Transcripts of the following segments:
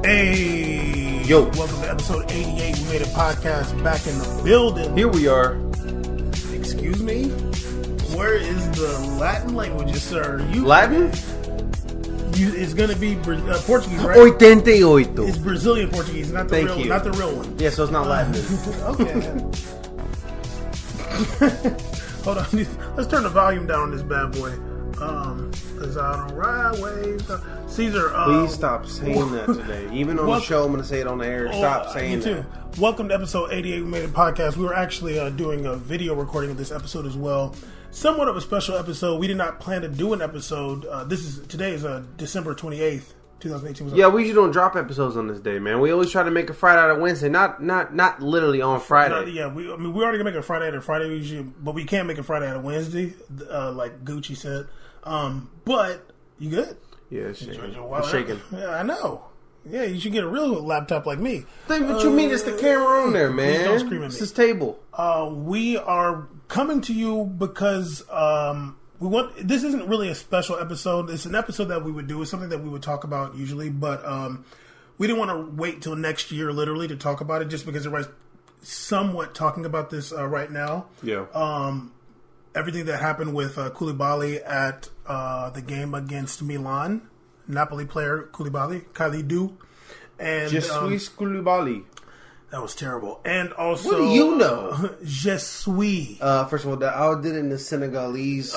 Hey, yo, welcome to episode 88. We made a podcast back in the building. Here we are. Excuse me? Where is the Latin languages, sir? Latin? It's going to be Portuguese, right? 88. It's Brazilian Portuguese, not the real one. Yeah, so it's not Latin. Okay. Hold on. Let's turn the volume down on this bad boy. Cause I don't ride waves. Caesar, please stop saying that today. Even on the show, I'm going to say it on the air. Stop saying that. Welcome to episode 88. We made a podcast. We were actually doing a video recording of this episode as well. Somewhat of a special episode. We did not plan to do an episode. Today is December 28th, 2018. Yeah, we usually don't drop episodes on this day, man. We always try to make a Friday out of Wednesday, not literally on Friday. We already can make a Friday out of Friday usually, but we can't make a Friday out of Wednesday, like Gucci said. But you good? Yeah, it's shaking. Yeah, I know. Yeah, you should get a real laptop like me. What you mean? It's the camera on there, man. Don't scream at me. It's this table. We are coming to you because this isn't really a special episode. It's an episode that we would do. It's something that we would talk about usually, but we didn't want to wait till next year, literally, to talk about it, just because everybody's somewhat talking about this right now. Yeah. Everything that happened with Koulibaly at the game against Milan, Napoli player Koulibaly, Kalidou, and Je suis Koulibaly. That was terrible. And also, what do you know? Je suis. First of all, I did it in the Senegalese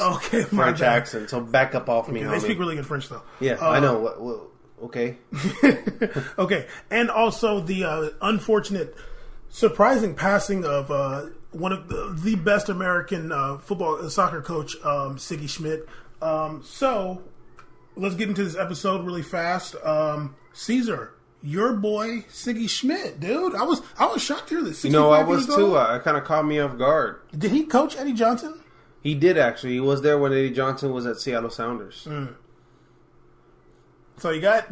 French accent, so back up off me. They speak really good French, though. Yeah, I know. Okay. Okay. And also the unfortunate, surprising passing of one of the best American soccer coach, Sigi Schmid. So, let's get into this episode really fast. Caesar, your boy Sigi Schmid, dude. I was shocked to hear this. I was too. It kind of caught me off guard. Did he coach Eddie Johnson? He did, actually. He was there when Eddie Johnson was at Seattle Sounders. So you got?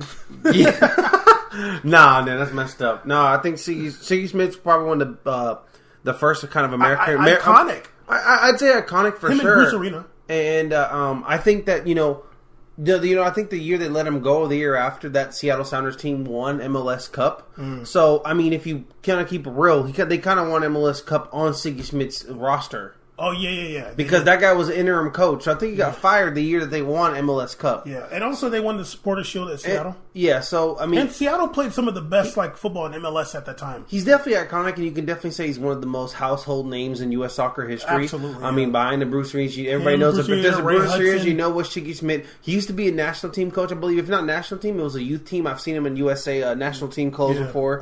Yeah. Nah, man, that's messed up. No, I think Sigi Schmid's probably one of the first kind of American iconic. I'd say iconic for him sure. And Bruce Arena. And I think that I think the year they let him go, the year after, that Seattle Sounders team won MLS Cup. So I mean, if you kind of keep it real, they kind of won MLS Cup on Sigi Schmid's roster. Oh, yeah. Because that guy was an interim coach. So I think he got fired the year that they won MLS Cup. Yeah, and also they won the Supporters Shield at Seattle. So I mean... And Seattle played some of the best football in MLS at that time. He's definitely iconic, and you can definitely say he's one of the most household names in U.S. soccer history. Absolutely. I mean, behind the Bruce Reeds, everybody knows that. If there's a Bruce Reeds, you know what Sigi Schmid... He used to be a national team coach, I believe. If not national team, it was a youth team. I've seen him in USA national team clothes before.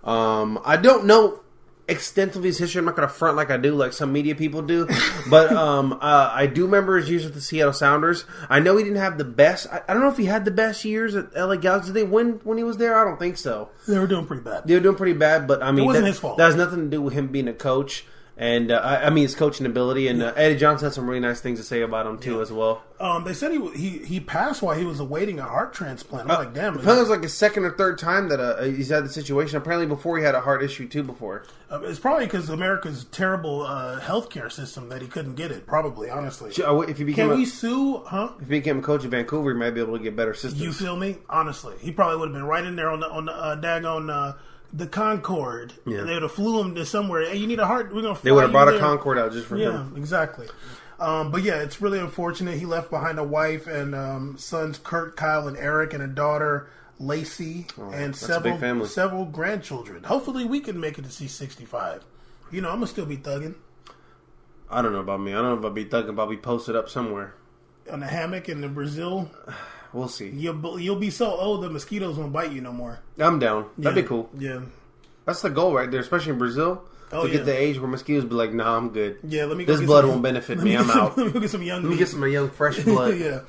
I don't know extensively his history. I'm not going to front like I do, like some media people do, but I do remember his years with the Seattle Sounders. I know he didn't have the best. I don't know if he had the best years at LA Galaxy. Did they win when he was there? I don't think so. They were doing pretty bad. But I mean, it wasn't his fault. That has nothing to do with him being a coach. And I mean, his coaching ability, and Eddie Johnson had some really nice things to say about him too, as well. They said he passed while he was awaiting a heart transplant. I'm like, damn. It was like his second or third time that he's had the situation. Apparently, before he had a heart issue too. Before it's probably because America's terrible healthcare system that he couldn't get it. Probably, honestly. If he became we sue? Huh? If he became a coach in Vancouver, he might be able to get better systems. You feel me? Honestly, he probably would have been right in there on the daggone. The Concorde. Yeah. They would have flew him to somewhere. Hey, you need a heart? We're gonna. They would have brought a Concorde out just for him. Yeah, exactly. But yeah, it's really unfortunate. He left behind a wife and sons Kurt, Kyle, and Eric, and a daughter Lacey, and several grandchildren. Hopefully, we can make it to C65. I'm gonna still be thugging. I don't know about me. I don't know if I'll be thugging, but I'll be posted up somewhere on a hammock in the Brazil. We'll see. You'll be so old the mosquitoes won't bite you no more. I'm down. That'd be cool. Yeah. That's the goal right there, especially in Brazil. To get the age where mosquitoes be like, nah, I'm good. Yeah, let me go. This blood won't benefit me. I'm out. Let me go get some young. Let me get some young, fresh blood. Yeah.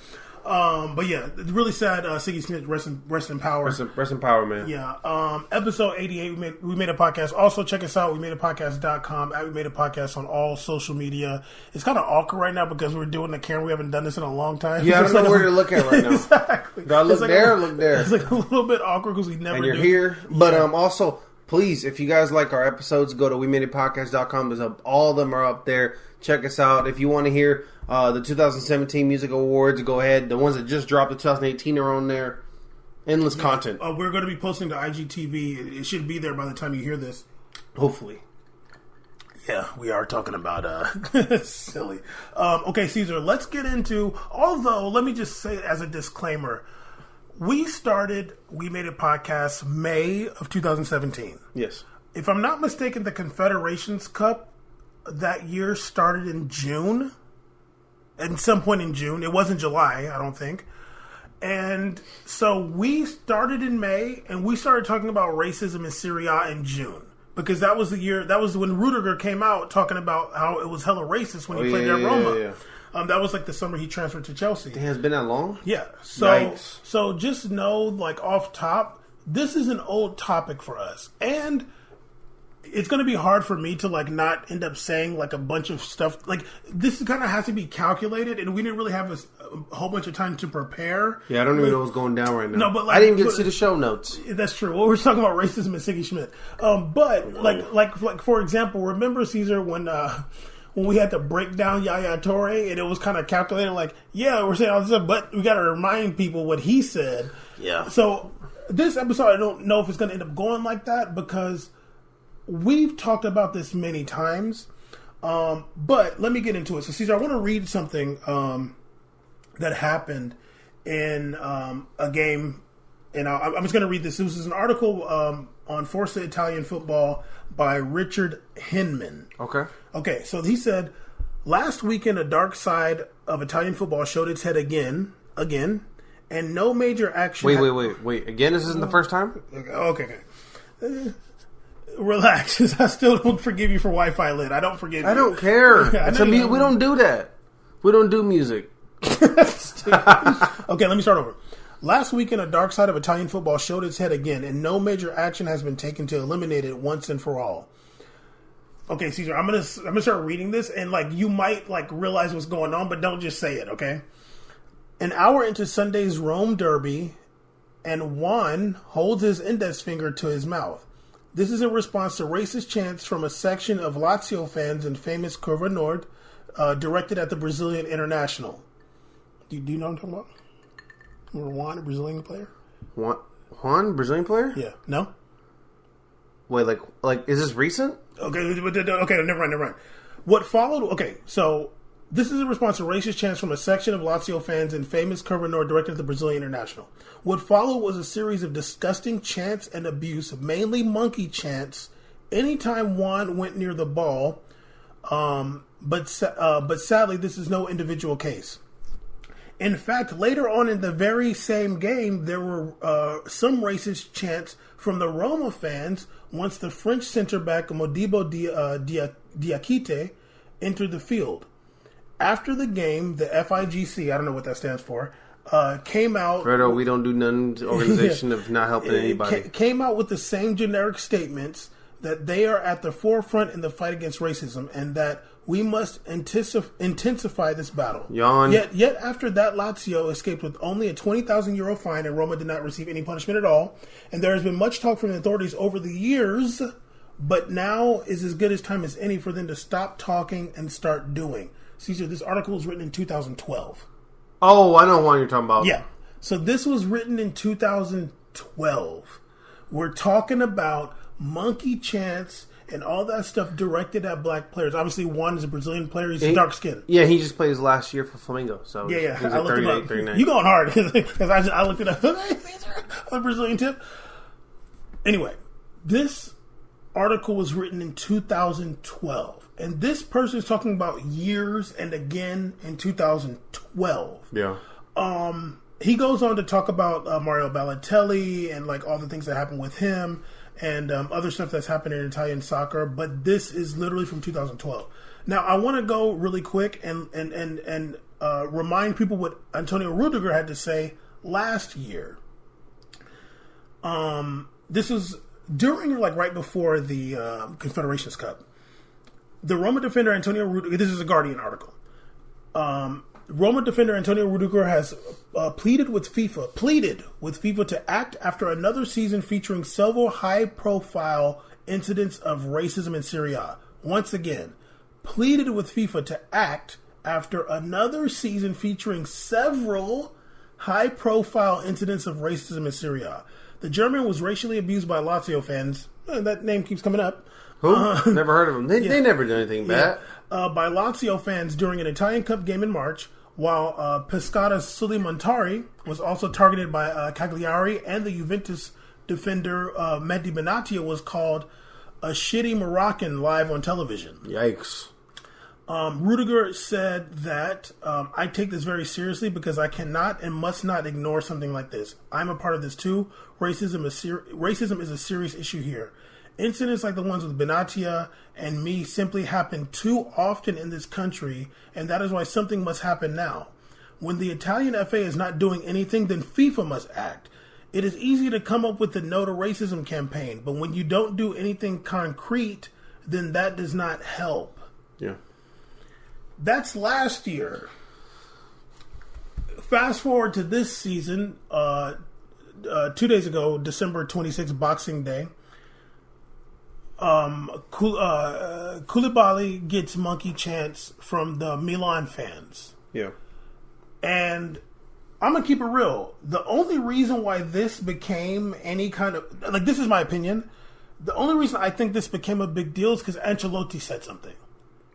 But yeah, it's really sad. Sigi Schmid, rest in power. Rest in power, man. Yeah. Episode 88, we made a podcast. Also, check us out. We made a podcast.com. We made a podcast on all social media. It's kind of awkward right now because we're doing the camera. We haven't done this in a long time. Yeah, I don't know where to look at right now. Exactly. Do I look there or look there? It's like a little bit awkward because we never and you're here. But also, please, if you guys like our episodes, go to WeMadeItPodcast.com. There's all of them are up there. Check us out. If you want to hear the 2017 Music Awards, go ahead. The ones that just dropped in 2018 are on there. Endless content. We're going to be posting to IGTV. It should be there by the time you hear this. Hopefully. Yeah, we are talking about silly. Okay, Caesar, let's get into, although, let me just say as a disclaimer, we made a podcast May of 2017. Yes. If I'm not mistaken, the Confederations Cup that year started in June. At some point in June. It wasn't July, I don't think. And so we started in May, and we started talking about racism in Serie A in June. Because that was the year, that was when Rudiger came out talking about how it was hella racist when he played at Roma. Yeah. That was like the summer he transferred to Chelsea. It has been that long? Yeah. So just know, like off top, this is an old topic for us. And it's going to be hard for me to like not end up saying like a bunch of stuff. Like this kind of has to be calculated, and we didn't really have a whole bunch of time to prepare. Yeah, I don't even know what's going down right now. No, but like, I didn't even get to see the show notes. That's true. Well, we're talking about racism and Sigi Schmid. But like for example, remember Caesar when we had to break down Yaya Toure, and it was kind of calculated. Like, yeah, we're saying all this stuff, but we got to remind people what he said. Yeah. So this episode, I don't know if it's going to end up going like that because we've talked about this many times. But let me get into it. So, Caesar, I want to read something that happened in a game, and I'm just going to read this. This is an article on Forza Italian Football by Richard Hinman. Okay, so he said, last weekend a dark side of Italian football showed its head again, and no major action... Wait. Again, this isn't the first time? Okay. Relax, I still don't forgive you for Wi-Fi lit. I don't forgive you. I don't care. We don't do that. We don't do music. Okay, let me start over. Last weekend, a dark side of Italian football showed its head again, and no major action has been taken to eliminate it once and for all. Okay, Caesar, I'm gonna start reading this, and like you might like realize what's going on, but don't just say it, okay? An hour into Sunday's Rome derby, and Juan holds his index finger to his mouth. This is in response to racist chants from a section of Lazio fans in famous Curva Nord, directed at the Brazilian international. Do you know what I'm talking about? Remember Juan, a Brazilian player? Juan, Brazilian player? Yeah. No? Wait, like is this recent? Okay, never mind. What followed... Okay, so this is in response to racist chants from a section of Lazio fans in famous Curva Nord, directed at the Brazilian international. What followed was a series of disgusting chants and abuse, mainly monkey chants, anytime Juan went near the ball. But sadly, this is no individual case. In fact, later on in the very same game, there were some racist chants from the Roma fans once the French center-back Modibo Diakite entered the field. After the game, the FIGC, I don't know what that stands for, came out... Fredo, we don't do none organization of not helping anybody. Came out with the same generic statements that they are at the forefront in the fight against racism and that we must intensify this battle. Yawn. Yet after that, Lazio escaped with only a €20,000 fine, and Roma did not receive any punishment at all. And there has been much talk from the authorities over the years, but now is as good as time as any for them to stop talking and start doing. Caesar, this article was written in 2012. Oh, I know what you're talking about. Yeah. So this was written in 2012. We're talking about monkey chants and all that stuff directed at black players. Obviously, Juan is a Brazilian player. He's dark skinned. Yeah, he just played his last year for Flamengo. So yeah. He's at 38, 39. You going hard because I looked it up on a Brazilian tip. Anyway, this article was written in 2012, and this person is talking about years and again in 2012. Yeah. He goes on to talk about Mario Balotelli and like all the things that happened with him. And other stuff that's happened in Italian soccer, but this is literally from 2012. Now, I want to go really quick and remind people what Antonio Rudiger had to say last year. This was during, like, right before the Confederations Cup. The Roma defender Antonio Rudiger, this is a Guardian article. Roma defender Antonio Rudiger has pleaded with FIFA to act after another season featuring several high-profile incidents of racism in Serie A. Once again, pleaded with FIFA to act after another season featuring several high-profile incidents of racism in Serie A. The German was racially abused by Lazio fans. That name keeps coming up. Who? Never heard of them. They never did anything bad. By Lazio fans during an Italian Cup game in March, while Pescata's Sully Montari was also targeted by Cagliari, and the Juventus defender Mehdi Benatia was called a shitty Moroccan live on television. Yikes. Rudiger said that I take this very seriously because I cannot and must not ignore something like this. I'm a part of this too. Racism is a serious issue here. Incidents like the ones with Benatia and me simply happen too often in this country, and that is why something must happen now. When the Italian FA is not doing anything, then FIFA must act. It is easy to come up with the No to Racism campaign, but when you don't do anything concrete, then that does not help. Yeah. That's last year. Fast forward to this season, 2 days ago, December 26th, Boxing Day, Koulibaly gets monkey chants from the Milan fans. Yeah. And I'm going to keep it real. The only reason why this became any kind of... Like, this is my opinion. The only reason I think this became a big deal is because Ancelotti said something.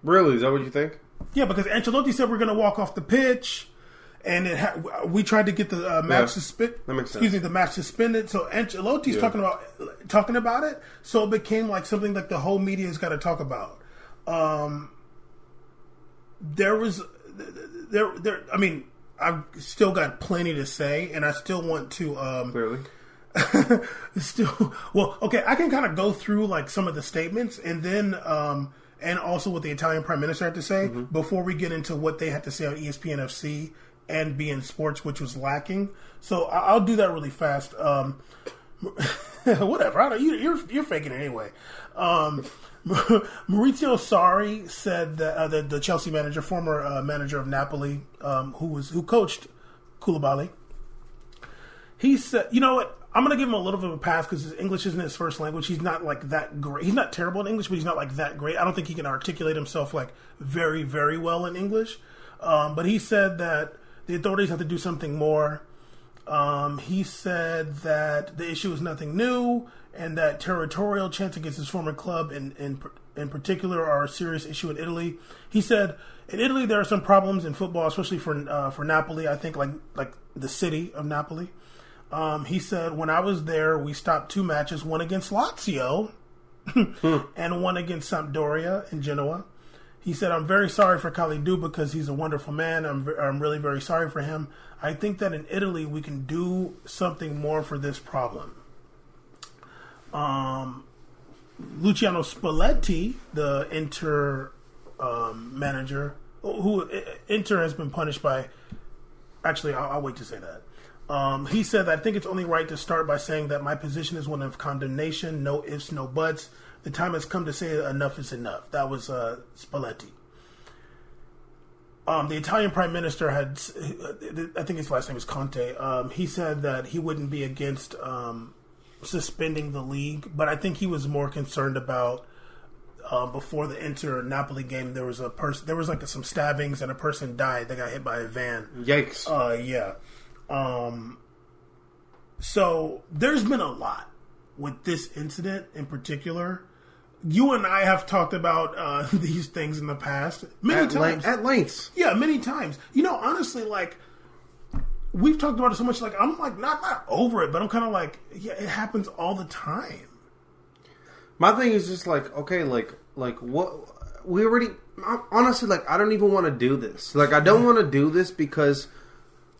Really? Is that what you think? Yeah, because Ancelotti said we're going to walk off the pitch, and we tried to get the match suspended. That makes sense. Excuse me, the match suspended. So Ancelotti's talking about it. So it became like something like the whole media's got to talk about. I mean, I've still got plenty to say, and I still want to clearly. Okay, I can kind of go through like some of the statements, and then and also what the Italian Prime Minister had to say before we get into what they had to say on ESPN FC and beIN Sports, which was lacking. So I'll do that really fast. Whatever. You're faking it anyway. Maurizio Sarri said that the Chelsea manager, former manager of Napoli, who coached Koulibaly, he said, you know what? I'm going to give him a little bit of a pass because his English isn't his first language. He's not like that great. He's not terrible in English, but he's not like that great. I don't think he can articulate himself like very, very well in English. But he said that the authorities have to do something more. He said that the issue is nothing new and that territorial chants against his former club in particular are a serious issue in Italy. He said in Italy there are some problems in football, especially for Napoli. I think like the city of Napoli. He said, when I was there, we stopped 2 matches, one against Lazio and one against Sampdoria in Genoa. He said, I'm very sorry for Kalidou because he's a wonderful man. I'm really very sorry for him. I think that in Italy we can do something more for this problem. Luciano Spalletti, the Inter manager, who Inter has been punished by... Actually, I'll wait to say that. He said, I think it's only right to start by saying that my position is one of condemnation, no ifs, no buts. The time has come to say enough is enough. That was Spalletti. The Italian Prime Minister had, I think his last name is Conte, he said that he wouldn't be against suspending the league, but I think he was more concerned about before the Inter-Napoli game, there was some stabbings and a person died. They got hit by a van. Yikes. Yeah. So there's been a lot with this incident in particular. You and I have talked about these things in the past many times. At lengths. Yeah, many times. You know, honestly, like, we've talked about it so much, like, I'm like not over it, but I'm kind of like, yeah, it happens all the time. My thing is just like, okay, like what we already, honestly, like, I don't even want to do this. Like, I don't want to do this because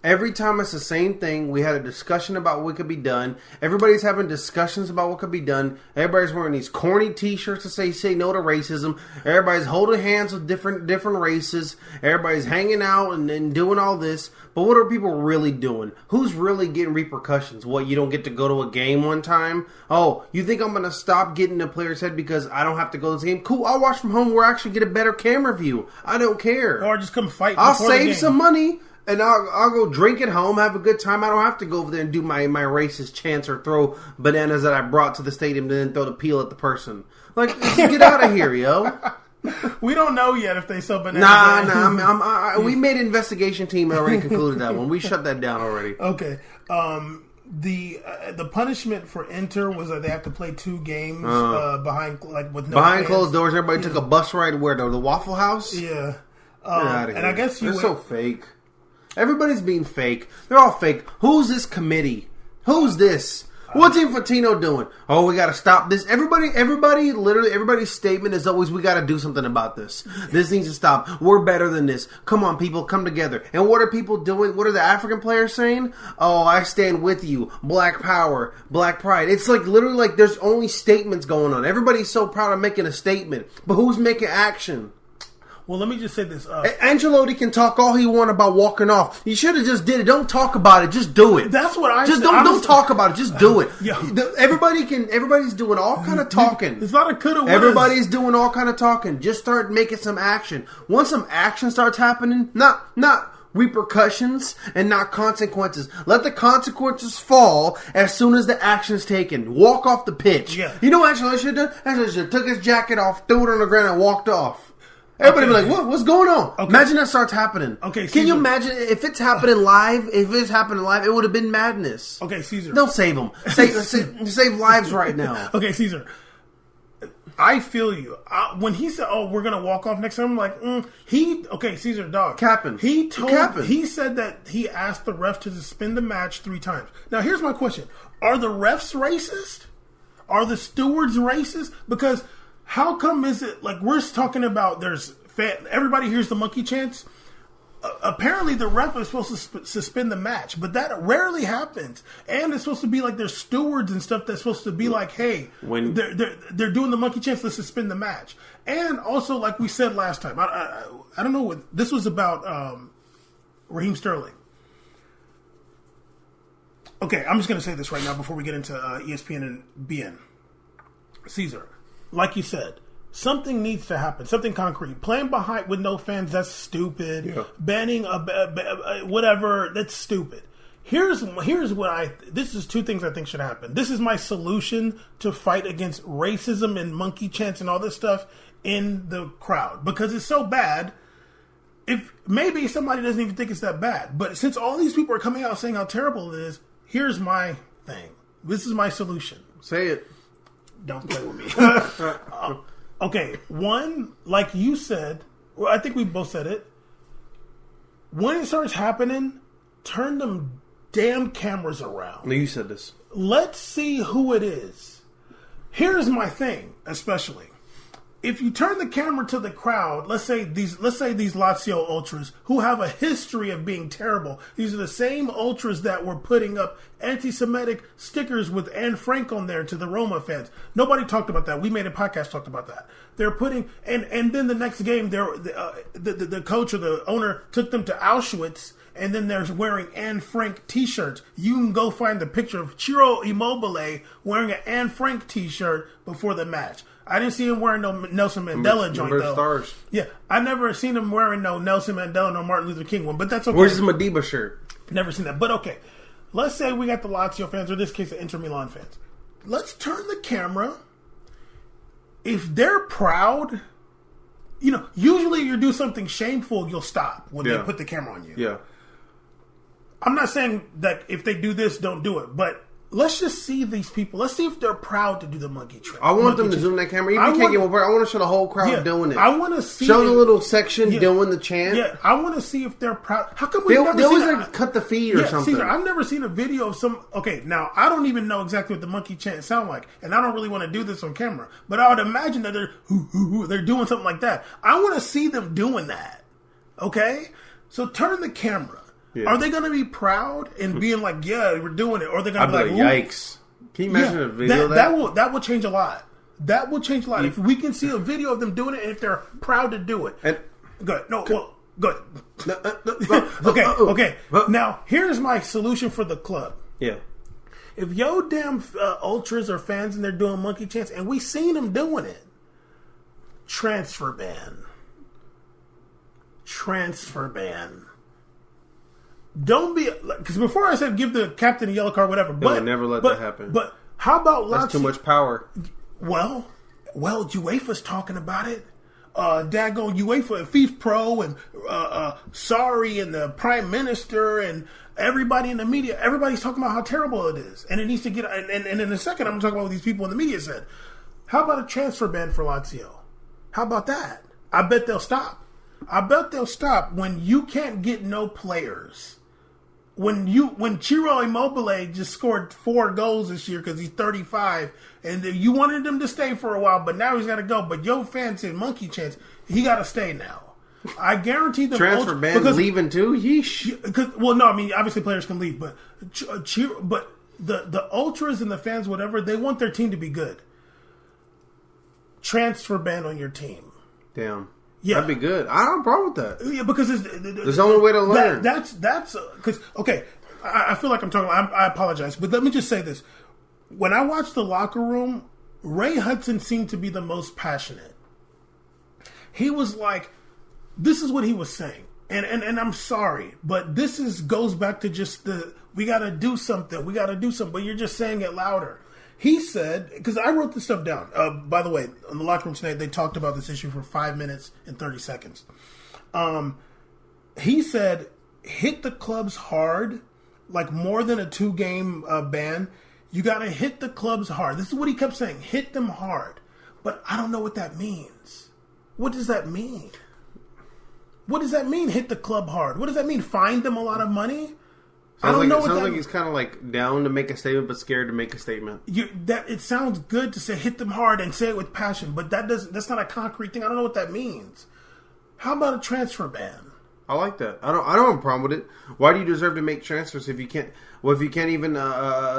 every time it's the same thing. We had a discussion about what could be done. Everybody's having discussions about what could be done. Everybody's wearing these corny T-shirts to say no to racism. Everybody's holding hands with different races. Everybody's hanging out and doing all this. But what are people really doing? Who's really getting repercussions? What, you don't get to go to a game one time? Oh, you think I'm going to stop getting the player's head because I don't have to go to this game? Cool, I'll watch from home where I actually get a better camera view. I don't care. Or just come fight. I'll save some money. And I'll go drink at home, have a good time. I don't have to go over there and do my racist chants or throw bananas that I brought to the stadium and then throw the peel at the person. Like, get out of here, yo. We don't know yet if they sell bananas. Nah. We made an investigation team and already concluded that one. We shut that down already. Okay. The punishment for Inter was that they have to play 2 games behind behind closed doors. Everybody took a bus ride where the Waffle House. Yeah. And I guess they're so fake. Everybody's being fake. They're all fake. Who's this committee? Who's this? What's Infantino doing? Oh, we got to stop this. Literally everybody's statement is always, we got to do something about this. This needs to stop. We're better than this. Come on, people, come together. And what are people doing? What are the African players saying? Oh, I stand with you. Black power, black pride. It's like literally like there's only statements going on. Everybody's so proud of making a statement. But who's making action? Well, let me just say this. Ancelotti can talk all he want about walking off. You should have just did it. Don't talk about it. Just do it. That's what I just said. Don't talk about it. Just do it. Yeah. Everybody's doing all kind of talking. It's not a coulda. Everybody's doing all kind of talking. Just start making some action. Once some action starts happening, not repercussions and not consequences. Let the consequences fall as soon as the action is taken. Walk off the pitch. Yeah. You know what Ancelotti should have done? Ancelotti should have took his jacket off, threw it on the ground, and walked off. Everybody be like, what? What's going on? Okay. Imagine that starts happening. Okay, Can you imagine if it's happening live? If it's happening live, it would have been madness. Okay, Caesar. Don't save them. Save lives right now. Okay, Caesar. I feel you. When he said, "Oh, we're gonna walk off next time," I'm like, Caesar, dog. Capping. He said that he asked the ref to suspend the match 3 times. Now, here's my question: are the refs racist? Are the stewards racist? Because how come is it like we're talking about everybody hears the monkey chants? Apparently the ref is supposed to suspend the match, but that rarely happens. And it's supposed to be like there's stewards and stuff that's supposed to be like, hey, when they're doing the monkey chants, let's suspend the match. And also, like we said last time, I don't know what this was about. Raheem Sterling. Okay, I'm just going to say this right now before we get into ESPN and BN. Caesar. Like you said, something needs to happen. Something concrete. Playing behind with no fans, that's stupid. Yeah. Banning whatever, that's stupid. Here's what this is 2 things I think should happen. This is my solution to fight against racism and monkey chants and all this stuff in the crowd. Because it's so bad. If maybe somebody doesn't even think it's that bad. But since all these people are coming out saying how terrible it is, here's my thing. This is my solution. Say it. Don't play with me. Okay, one, like you said, well, I think we both said it. When it starts happening, turn them damn cameras around. No, you said this. Let's see who it is. Here's my thing, especially. If you turn the camera to the crowd, let's say these Lazio ultras who have a history of being terrible. These are the same ultras that were putting up anti-Semitic stickers with Anne Frank on there to the Roma fans. Nobody talked about that. We made a podcast talked about that. They're putting and then the next game, the coach or the owner took them to Auschwitz. And then they're wearing Anne Frank T-shirts. You can go find the picture of Ciro Immobile wearing an Anne Frank T-shirt before the match. I didn't see him wearing no Nelson Mandela joint, though. Stars. Yeah, I never seen him wearing no Nelson Mandela, no Martin Luther King one, but that's okay. Where's his Madiba shirt? Never seen that, but okay. Let's say we got the Lazio fans, or in this case, the Inter Milan fans. Let's turn the camera. If they're proud, usually you do something shameful, you'll stop when they put the camera on you. Yeah. I'm not saying that if they do this, don't do it, but let's just see these people. Let's see if they're proud to do the monkey trick. I want them to zoom that camera. Even if you can't get one part, I want to show the whole crowd doing it. I want to see. Show the little section doing the chant. Yeah, I want to see if they're proud. How come we never see always like cut the feed or something? Caesar, I've never seen a video of some. Okay, now I don't even know exactly what the monkey chant sound like, and I don't really want to do this on camera. But I would imagine that they're doing something like that. I want to see them doing that. Okay, so turn the camera. Yeah. Are they going to be proud and being like, "Yeah, we're doing it," or are they going to be like, "Yikes"? Can you imagine a video of that? That will change a lot. That will change a lot. If we can see a video of them doing it and if they're proud to do it. And, good. No, well, good. Okay. Now, here's my solution for the club. Yeah. If yo damn ultras or fans and they're doing monkey chants and we seen them doing it, transfer ban. Don't be, because before I said give the captain a yellow card, whatever. But never let that happen. But how about That's too much power. Well, UEFA's talking about it. daggone UEFA and FIFA Pro and Sorry and the Prime Minister and everybody in the media. Everybody's talking about how terrible it is, and it needs to get. And in a second, I'm going to talk about what these people in the media said. How about a transfer ban for Lazio? How about that? I bet they'll stop. I bet they'll stop when you can't get no players. When Ciro Immobile just scored 4 goals this year because he's 35, and you wanted him to stay for a while, but now he's got to go. But your fans said monkey chance, he got to stay now. I guarantee the transfer ban leaving too. Yeesh. Well, no, I mean obviously players can leave, but the ultras and the fans, whatever, they want their team to be good. Transfer ban on your team. Damn. Yeah, that'd be good. I don't have a problem with that. Yeah, because it's the only way to learn. That's because okay. I feel like I'm talking. I apologize, but let me just say this: when I watched the locker room, Ray Hudson seemed to be the most passionate. He was like, "This is what he was saying," and I'm sorry, but this goes back to just we got to do something. We got to do something, but you're just saying it louder. He said, because I wrote this stuff down. By the way, in the locker room tonight, they talked about this issue for 5 minutes and 30 seconds. He said, hit the clubs hard, like more than a 2-game ban. You got to hit the clubs hard. This is what he kept saying, hit them hard. But I don't know what that means. What does that mean? What does that mean, hit the club hard? What does that mean, find them a lot of money? I don't know. It sounds like he's kind of like down to make a statement, but scared to make a statement. It sounds good to say hit them hard and say it with passion, but that's not a concrete thing. I don't know what that means. How about a transfer ban? I like that. I don't have a problem with it. Why do you deserve to make transfers if you can't? Well, if you can't even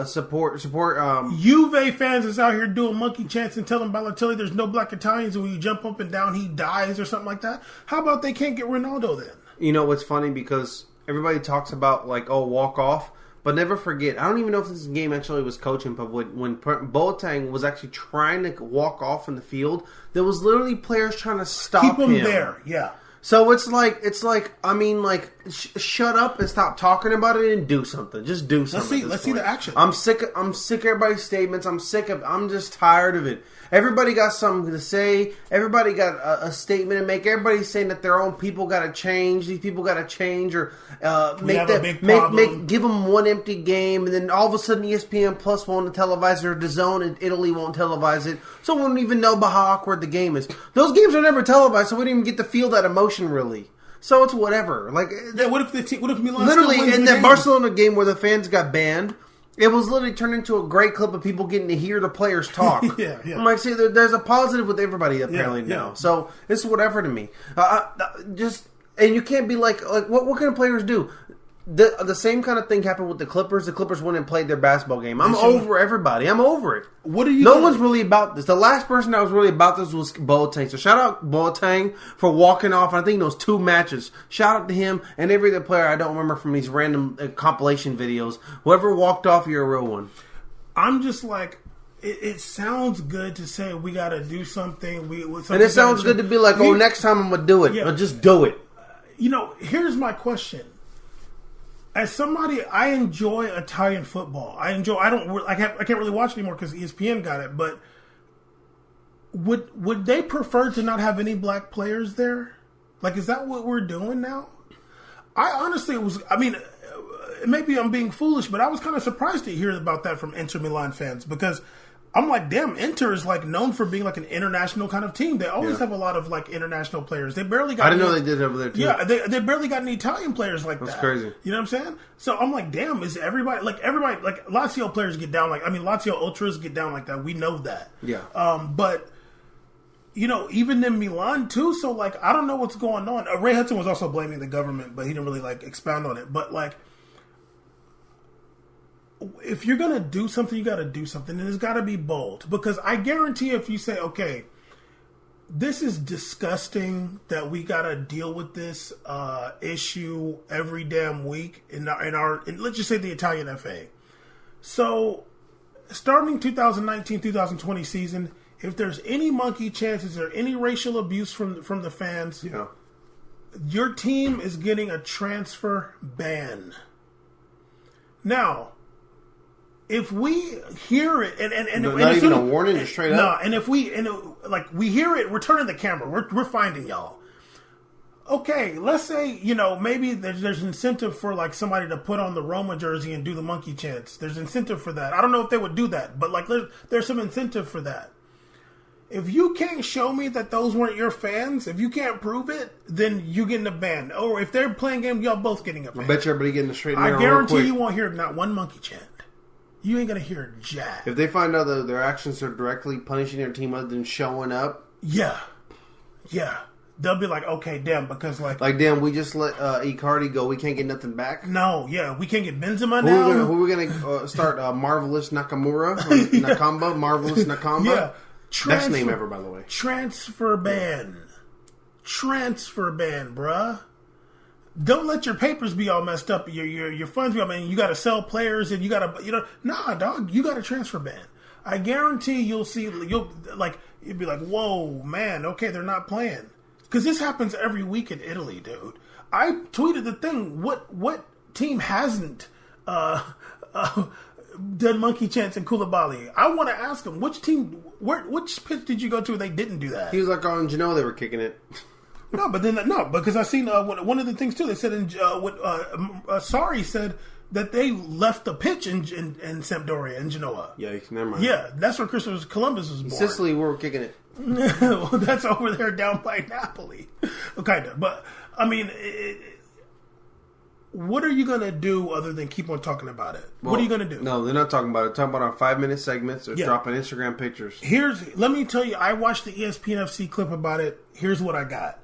support. Juve fans is out here doing monkey chants and telling Balotelli there's no black Italians, and when you jump up and down, he dies or something like that. How about they can't get Ronaldo then? You know what's funny, because everybody talks about walk off, but never forget. I don't even know if this game actually was coaching, but when Boateng was actually trying to walk off in the field, there was literally players trying to stop him. Keep him there, yeah. So it's like I mean, shut up and stop talking about it and do something. Just do something. Let's see the action. I'm sick of everybody's statements. I'm just tired of it. Everybody got something to say. Everybody got a statement to make. Everybody's saying that their own people got to change. These people got to change, or give them one empty game, and then all of a sudden ESPN Plus won't televise it, or DAZN in Italy won't televise it. So we don't even know about how awkward the game is. Those games are never televised, so we don't even get to feel that emotion really. So it's whatever. What if Milan literally in that Barcelona game where the fans got banned? It was literally turned into a great clip of people getting to hear the players talk. Yeah. I'm like, see, there's a positive with everybody apparently now. So it's whatever to me. And you can't be like what can players do? The same kind of thing happened with the Clippers. The Clippers went and played their basketball game. I'm over everybody. I'm over it. No one's really about this. The last person that was really about this was Boateng. So shout out Boateng for walking off. I think those 2 matches. Shout out to him and every other player I don't remember from these random compilation videos. Whoever walked off, you're a real one. I'm just like, it sounds good to say we got to do something. And it sounds good to be like, next time I'm going to do it. But just do it. Here's my question. As somebody, I enjoy Italian football. I can't really watch anymore because ESPN got it. But would they prefer to not have any black players there? Is that what we're doing now? I honestly maybe I'm being foolish, but I was kind of surprised to hear about that from Inter Milan fans, because I'm like, damn, Inter is known for being an international kind of team. They always have a lot of international players. They barely got. I didn't know they did over there too. Yeah, they barely got any Italian players like that. That's crazy. You know what I'm saying? So I'm like, damn, is everybody Lazio players get down Lazio ultras get down like that. We know that. Yeah. But even in Milan too. So I don't know what's going on. Ray Hudson was also blaming the government, but he didn't really expound on it. But if you're going to do something, you got to do something, and it's got to be bold, because I guarantee if you say, okay, this is disgusting that we got to deal with this issue every damn week in let's just say the Italian FA. So starting 2019-2020 season, if there's any monkey chances or any racial abuse from the fans, your team is getting a transfer ban. Now, if we hear it, and not even a warning, just straight up. No, and if we hear it, we're turning the camera. We're finding y'all. Okay, let's say maybe there's incentive for like somebody to put on the Roma jersey and do the monkey chants. There's incentive for that. I don't know if they would do that, but like there's some incentive for that. If you can't show me that those weren't your fans, if you can't prove it, then you getting a ban. Or if they're playing games, y'all both getting a ban. I bet you everybody getting the straight and narrow. I guarantee you won't hear not one monkey chant. You ain't gonna hear jack. If they find out that their actions are directly punishing their team other than showing up, yeah, they'll be like, okay, damn, because like damn, we just let Icardi go. We can't get nothing back. No, yeah, we can't get Benzema now. Who are we gonna start? Marvelous Nakamura, Nakamba, Marvelous Nakamba. Yeah. Best name ever, by the way. Transfer ban, bruh. Don't let your papers be all messed up. Your funds be all, man. You got to sell players, and you got to, nah, dog. You got a transfer ban. I guarantee you'll be like, whoa, man. Okay, they're not playing because this happens every week in Italy, dude. I tweeted the thing. What team hasn't done monkey chants in Koulibaly? I want to ask him which team. Which pitch did you go to where they didn't do that? He was like on Genoa, they were kicking it. No, because I seen one of the things too. They said Sarri said that they left the pitch in Sampdoria in Genoa. Yeah, never mind. Yeah, that's where Christopher Columbus was born. Sicily, we were kicking it. Well, that's over there down by Napoli, kind of. But I mean. What are you going to do other than keep on talking about it? Well, what are you going to do? No, they're not talking about it. They're talking about our 5-minute segments or dropping Instagram pictures. Let me tell you, I watched the ESPN FC clip about it. Here's what I got.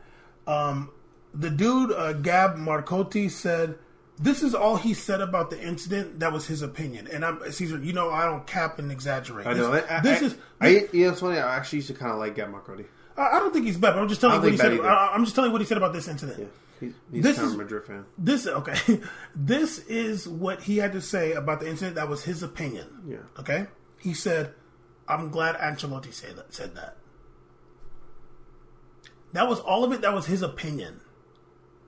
The dude, Gab Marcotti, said, this is all he said about the incident. That was his opinion. And Caesar, I don't cap and exaggerate. I know. It's funny. I actually used to kind of like Gab Marcotti. I don't think he's bad, but I'm just telling you what he said. I'm just telling you what he said about this incident. Yeah. He's a kind of Madrid fan. This is what he had to say about the incident. That was his opinion. Yeah. Okay. He said, "I'm glad Ancelotti said that." That was all of it. That was his opinion.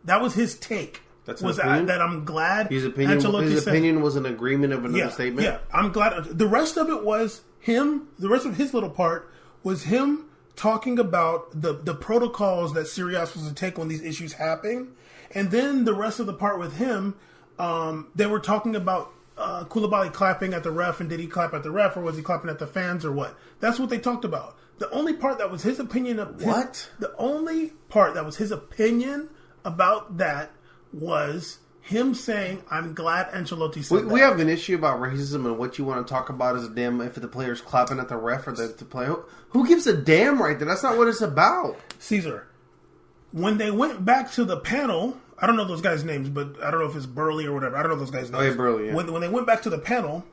That was his take. That's his opinion? That I'm glad his opinion was an agreement of another statement. Yeah, I'm glad. The rest of it was him. The rest of his little part was him talking about the protocols that Serie A was supposed to take when these issues happen. And then the rest of the part with him, they were talking about Koulibaly clapping at the ref, and did he clap at the ref, or was he clapping at the fans, or what? That's what they talked about. The only part that was his opinion of the only part that was his opinion about that was him saying, "I'm glad Ancelotti said that." We have an issue about racism, and what you want to talk about is a damn if the player's clapping at the ref or the player. Who gives a damn right there? That's not what it's about. Caesar, when they went back to the panel, I don't know those guys' names, but I don't know if it's Burley or whatever. I don't know those guys' names. Oh, yeah, Burley, yeah. When they went back to the panel,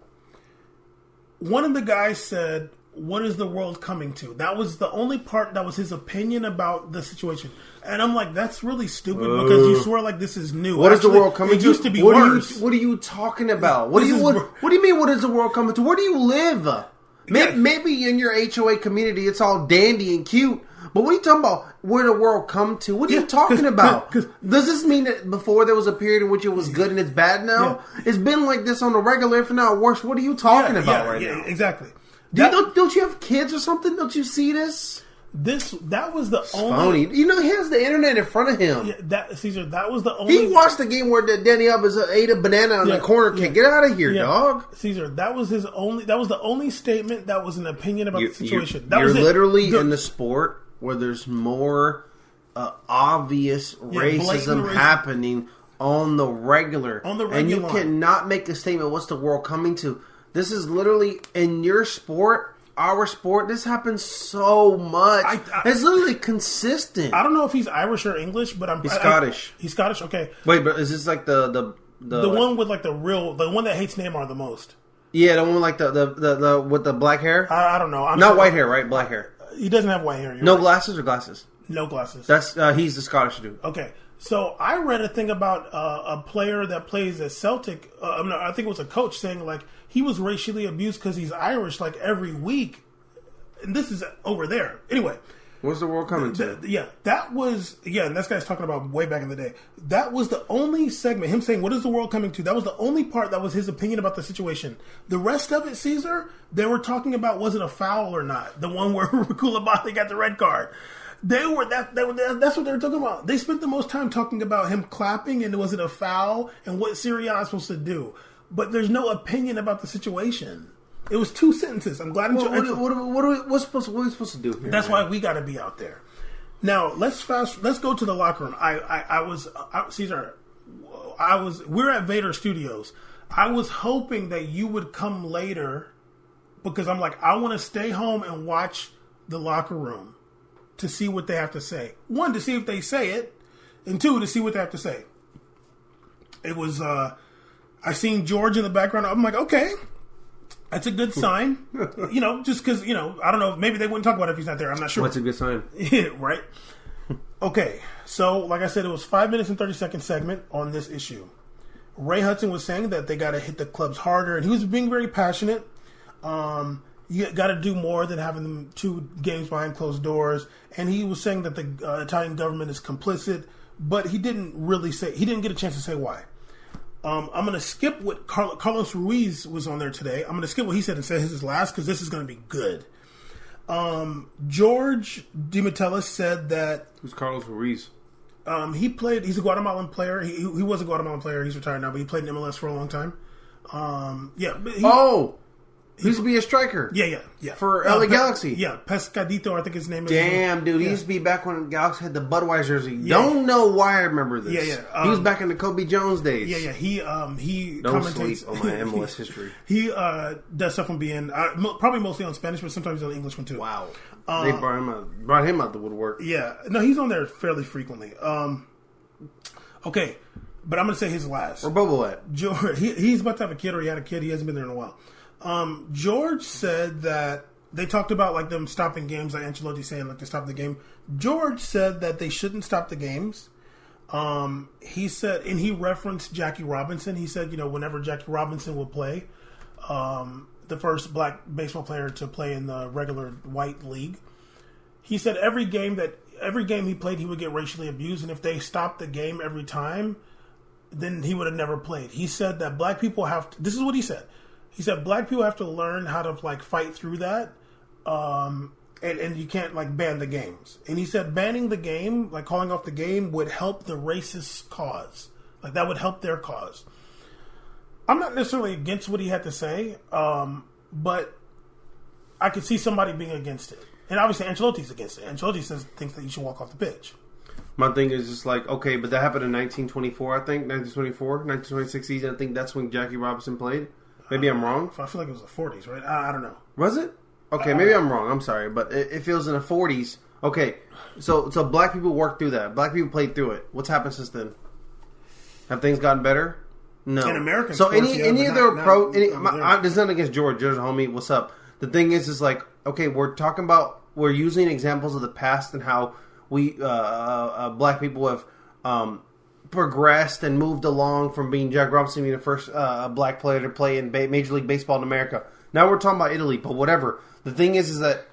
one of the guys said, "What is the world coming to?" That was the only part that was his opinion about the situation. And I'm like, that's really stupid because you swear like this is new. What is the world coming to? It used to be worse. What are you talking about? What do you mean, what is the world coming to? Where do you live? Maybe in your HOA community it's all dandy and cute. But what are you talking about? Where the world come to? What are you talking about? Does this mean that before there was a period in which it was good and it's bad now? Yeah. It's been like this on the regular, if not worse. What are you talking about right now? Exactly. Don't you have kids or something? Don't you see this? That was the only. Phony. He has the internet in front of him. Yeah, Caesar, that was the only. He watched the game where Danny Alves ate a banana on the corner kick. Get out of here, dog. Caesar, that was his only. That was the only statement that was an opinion about the situation. You're literally in the sport where there's more obvious racism happening on the regular. And you cannot make a statement. What's the world coming to? This is literally in your sport. Our sport, this happens so much. It's literally consistent. I don't know if he's Irish or English, but he's Scottish. He's Scottish. Okay. Wait, but is this like the one with like the one that hates Neymar the most? Yeah, the one with like the with the black hair. I don't know. Not white hair, right? Black hair. He doesn't have white hair. No glasses or glasses? No glasses. That's he's the Scottish dude. Okay. So I read a thing about a player that plays at Celtic. I think it was a coach saying like he was racially abused because he's Irish like every week, and this is over there. Anyway, What's the world coming to? And this guy's talking about way back in the day. That was the only segment, him saying, what is the world coming to? That was the only part that was his opinion about the situation. The rest of it, Caesar, they were talking about, was it a foul or not? The one where Koulibaly got the red card. That's what they were talking about. They spent the most time talking about him clapping and was it a foul and what Serie A is supposed to do. But there's no opinion about the situation. It was 2 sentences. I'm glad. What are we supposed to do here? That's why we got to be out there. Now let's go to the locker room. We're at Vader Studios. I was hoping that you would come later because I'm like, I want to stay home and watch the locker room to see what they have to say. 1, to see if they say it, and 2, to see what they have to say. It was, I seen George in the background. I'm like, okay, that's a good sign. Just because, I don't know, maybe they wouldn't talk about it if he's not there. I'm not sure. What's a good sign? Yeah, right? Okay, so like I said, it was 5 minutes and 30-second segment on this issue. Ray Hudson was saying that they got to hit the clubs harder, and he was being very passionate. You got to do more than having them 2 games behind closed doors. And he was saying that the Italian government is complicit, but he didn't get a chance to say why. I'm going to skip what Carlos Ruiz was on there today. I'm going to skip what he said and say his is last because this is going to be good. George DiMatteis said that... Who's Carlos Ruiz? He's a Guatemalan player. He was a Guatemalan player. He's retired now, but he played in MLS for a long time. He used to be a striker. Yeah. For LA Galaxy. Yeah, Pescadito, I think his name is. Damn, dude. He used to be back when Galaxy had the Budweiser jersey. Yeah. Don't know why I remember this. Yeah. He was back in the Kobe Jones days. Yeah. He Don't commentates sleep on my MLS history. He does stuff on BN, probably mostly on Spanish, but sometimes on the English one too. Wow. They brought him out the woodwork. Yeah. No, he's on there fairly frequently. Okay. But I'm going to say his last. Where Bobo at? George, he's about to have a kid, or he had a kid. He hasn't been there in a while. George said that they talked about like them stopping games, like Ancelotti saying like they stopped the game. George said that they shouldn't stop the games. He said, and he referenced Jackie Robinson. He said, whenever Jackie Robinson would play, the first black baseball player to play in the regular white league, he said every game he played, he would get racially abused, and if they stopped the game every time, then he would have never played. He said that black people have to, this is what he said. He said black people have to learn how to like fight through that, and you can't like ban the games. And he said banning the game, like calling off the game, would help the racist cause. Like that would help their cause. I'm not necessarily against what he had to say, but I could see somebody being against it. And obviously Ancelotti's against it. Ancelotti thinks that you should walk off the pitch. My thing is just like, okay, but that happened in 1924, I think, 1926 season. I think that's when Jackie Robinson played. Maybe I'm wrong. I feel like it was the 40s, right? I don't know. Was it? Okay, maybe I'm wrong. I'm sorry, but it feels in the 40s. Okay, so black people worked through that. Black people played through it. What's happened since then? Have things gotten better? No. In American so sports, any of their there's nothing against George. George, homie, what's up? The thing is like, okay, we're using examples of the past and how we black people have progressed and moved along from being Jack Robinson being the first black player to play in Major League Baseball in America. Now we're talking about Italy, but whatever. The thing is that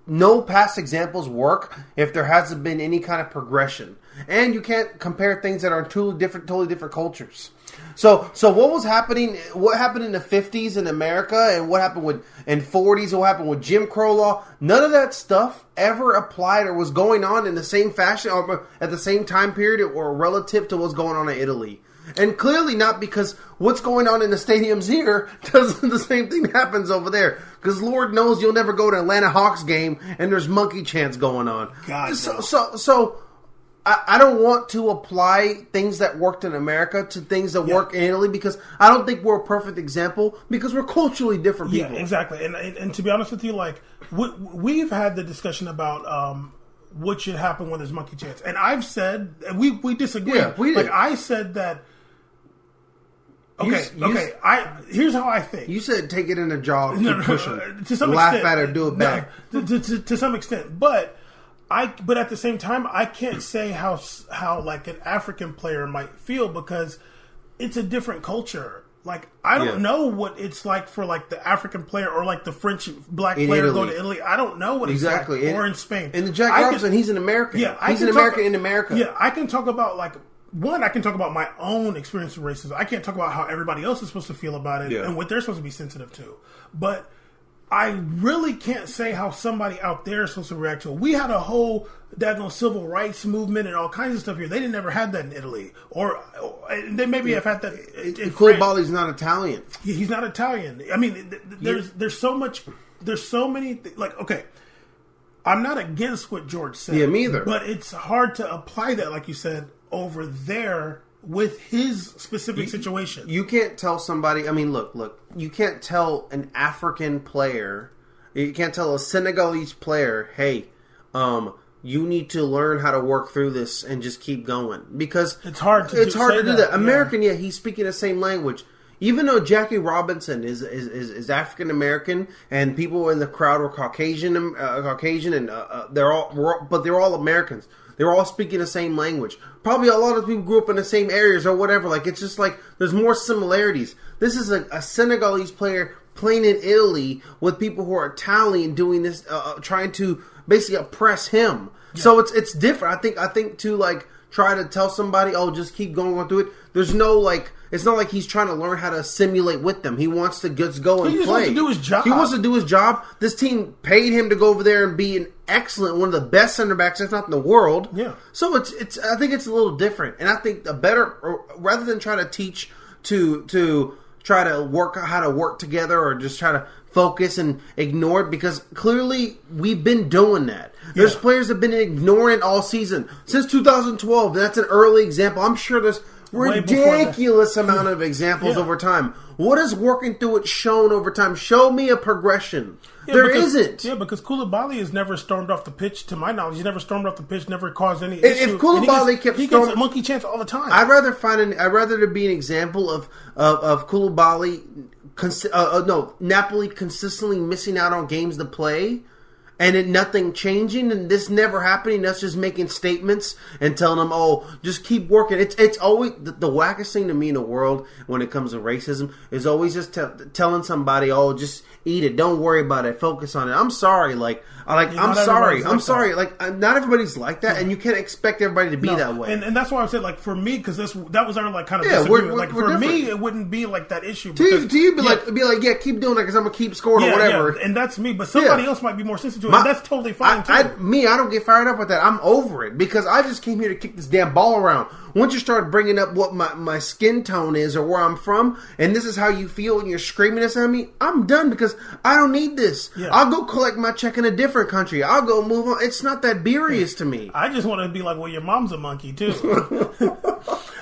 no past examples work if there hasn't been any kind of progression, and you can't compare things that are totally different cultures. So what was happening? What happened in the 50s in America, and what happened in 40s? What happened with Jim Crow law? None of that stuff ever applied or was going on in the same fashion or at the same time period or relative to what's going on in Italy. And clearly not, because what's going on in the stadiums here doesn't the same thing happens over there. Because Lord knows you'll never go to an Atlanta Hawks game and there's monkey chants going on. God, so I don't want to apply things that worked in America to things that work in Italy, because I don't think we're a perfect example, because we're culturally different people. Yeah, exactly. And to be honest with you, like we've had the discussion about what should happen when there's monkey chants, and I've said we disagree. Yeah, we did. Like I said that. Okay. Here's how I think. You said take it in a jaw, keep pushing, to some laugh extent, at it, do it back. To some extent, but at the same time, I can't say how like an African player might feel, because it's a different culture. Like, I don't know what it's like for, like, the African player or, like, the French black player going to Italy. I don't know what it's like. Or in Spain. And the Jack Robinson, he's an American. Yeah, he's an American in America. Yeah, I can talk about, like, I can talk about my own experience with racism. I can't talk about how everybody else is supposed to feel about it and what they're supposed to be sensitive to. But I really can't say how somebody out there is supposed to react to it. We had a whole civil rights movement and all kinds of stuff here. They didn't never had that in Italy, or they maybe have had that. Koulibaly's not Italian. He's not Italian. I mean, there's so much. There's so many. Like, okay, I'm not against what George said. Yeah, me either. But it's hard to apply that, like you said, over there with his specific situation. You can't tell somebody, I mean, look, you can't tell an African player, you can't tell a Senegalese player, hey, you need to learn how to work through this and just keep going. Because it's hard to do that. American, he's speaking the same language. Even though Jackie Robinson is African American and people in the crowd were Caucasian, and they're all Americans. They're all speaking the same language. Probably a lot of people grew up in the same areas or whatever. Like, it's just like there's more similarities. This is a Senegalese player playing in Italy with people who are Italian doing this, trying to basically oppress him. Yeah. So it's different. I think to like try to tell somebody, oh, just keep going through it. There's no like. It's not like he's trying to learn how to simulate with them. He wants to just go and play. He wants to do his job. He wants to do his job. This team paid him to go over there and be an excellent, one of the best center backs, if not in the world. Yeah. So it's. I think it's a little different, and I think rather than try to teach to try to work out how to work together or just try to focus and ignore it, because clearly we've been doing that. There's players that have been ignoring all season since 2012. That's an early example. I'm sure there's ridiculous amount of examples over time. What is working through it shown over time? Show me a progression. There isn't. Yeah, because Koulibaly has never stormed off the pitch, to my knowledge. He's never stormed off the pitch, never caused any issue. If Koulibaly he gets a monkey chance all the time. I'd rather there be an example of Koulibaly, Napoli consistently missing out on games to play, and it nothing changing, and this never happening. That's just making statements and telling them, "Oh, just keep working." It's always the wackest thing to me in the world when it comes to racism is always just telling somebody, "Oh, just eat it. Don't worry about it. Focus on it." I'm sorry, I'm sorry. Like, not everybody's like that, and you can't expect everybody to be that way. And that's why I said, like, for me, because that was our like kind of disagreement. Like, for me, it wouldn't be like that issue. To you, be like, yeah, keep doing it because I'm gonna keep scoring or whatever. Yeah. And that's me, but somebody else might be more sensitive to it. And that's totally fine too. I don't get fired up with that. I'm over it because I just came here to kick this damn ball around. Once you start bringing up what my skin tone is or where I'm from, and this is how you feel, and you're screaming this at me, I'm done because I don't need this. Yeah. I'll go collect my check in a different country. I'll go move on. It's not that serious to me. I just want to be like, well, your mom's a monkey too.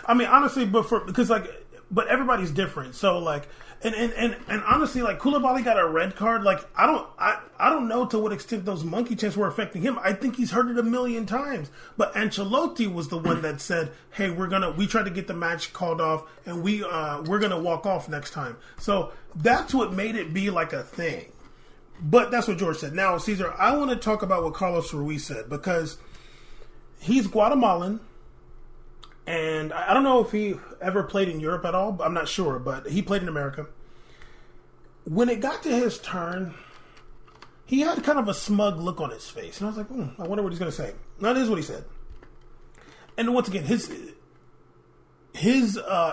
I mean, honestly, but everybody's different. So like, and honestly, like, Koulibaly got a red card. Like, I don't know to what extent those monkey chants were affecting him. I think he's heard it a million times. But Ancelotti was the one that said, "Hey, we tried to get the match called off, and we're gonna walk off next time." So that's what made it be like a thing. But that's what George said. Now, Caesar, I want to talk about what Carlos Ruiz said, because he's Guatemalan, and I don't know if he ever played in Europe at all. I'm not sure, but he played in America. When it got to his turn, he had kind of a smug look on his face, and I was like, I wonder what he's going to say. Now, this is what he said. And once again, his